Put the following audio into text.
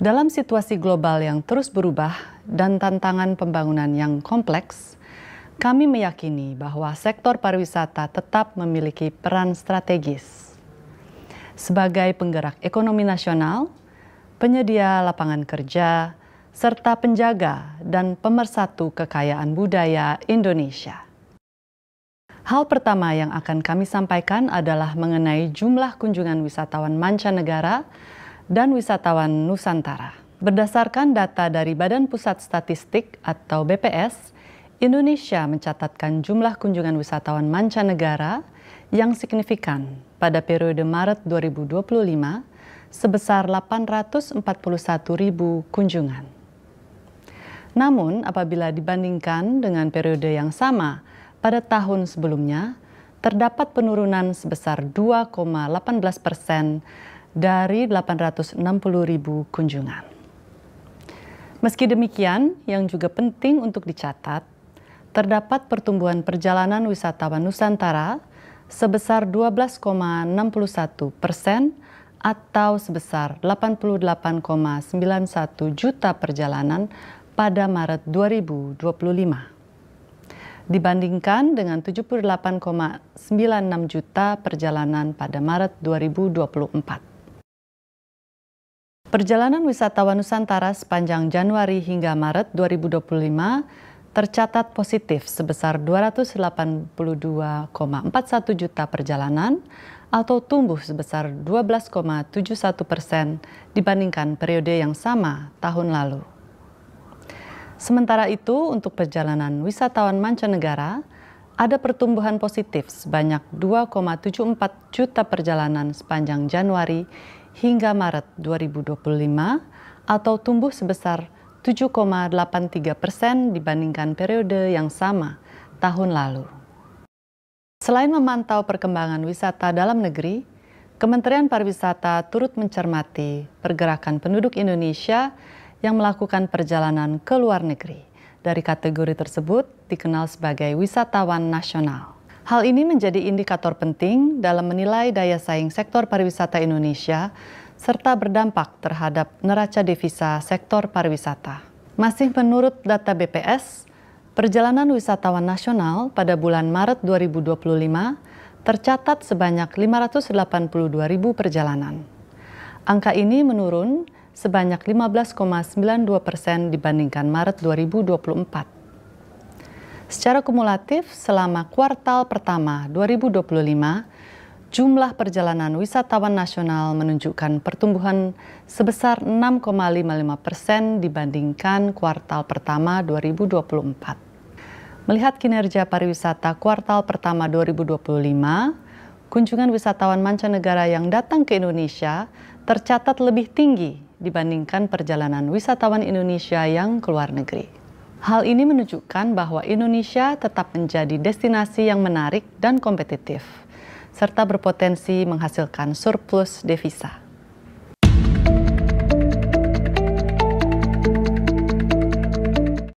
Dalam situasi global yang terus berubah dan tantangan pembangunan yang kompleks, kami meyakini bahwa sektor pariwisata tetap memiliki peran strategis. Sebagai penggerak ekonomi nasional, penyedia lapangan kerja, serta penjaga dan pemersatu kekayaan budaya Indonesia. Hal pertama yang akan kami sampaikan adalah mengenai jumlah kunjungan wisatawan mancanegara dan wisatawan Nusantara. Berdasarkan data dari Badan Pusat Statistik atau BPS, Indonesia mencatatkan jumlah kunjungan wisatawan mancanegara yang signifikan pada periode Maret 2025 sebesar 841.000 kunjungan. Namun, apabila dibandingkan dengan periode yang sama pada tahun sebelumnya, terdapat penurunan sebesar 2,18% dari 860.000 kunjungan. Meski demikian, yang juga penting untuk dicatat, terdapat pertumbuhan perjalanan wisatawan Nusantara sebesar 12,61% atau sebesar 88,91 juta perjalanan pada Maret 2025. Dibandingkan dengan 78,96 juta perjalanan pada Maret 2024. Perjalanan wisatawan Nusantara sepanjang Januari hingga Maret 2025 tercatat positif sebesar 282,41 juta perjalanan atau tumbuh sebesar 12,71% dibandingkan periode yang sama tahun lalu. Sementara itu, untuk perjalanan wisatawan mancanegara, ada pertumbuhan positif sebanyak 2,74 juta perjalanan sepanjang Januari hingga Maret 2025 atau tumbuh sebesar 7,83% dibandingkan periode yang sama tahun lalu. Selain memantau perkembangan wisata dalam negeri, Kementerian Pariwisata turut mencermati pergerakan penduduk Indonesia yang melakukan perjalanan ke luar negeri. Dari kategori tersebut dikenal sebagai wisatawan nasional. Hal ini menjadi indikator penting dalam menilai daya saing sektor pariwisata Indonesia serta berdampak terhadap neraca devisa sektor pariwisata. Masih menurut data BPS, perjalanan wisatawan nasional pada bulan Maret 2025 tercatat sebanyak 582.000 perjalanan. Angka ini menurun sebanyak 15,92% dibandingkan Maret 2024. Secara kumulatif, selama kuartal pertama 2025, jumlah perjalanan wisatawan nasional menunjukkan pertumbuhan sebesar 6,55% dibandingkan kuartal pertama 2024. Melihat kinerja pariwisata kuartal pertama 2025, kunjungan wisatawan mancanegara yang datang ke Indonesia tercatat lebih tinggi dibandingkan perjalanan wisatawan Indonesia yang keluar negeri. Hal ini menunjukkan bahwa Indonesia tetap menjadi destinasi yang menarik dan kompetitif, serta berpotensi menghasilkan surplus devisa.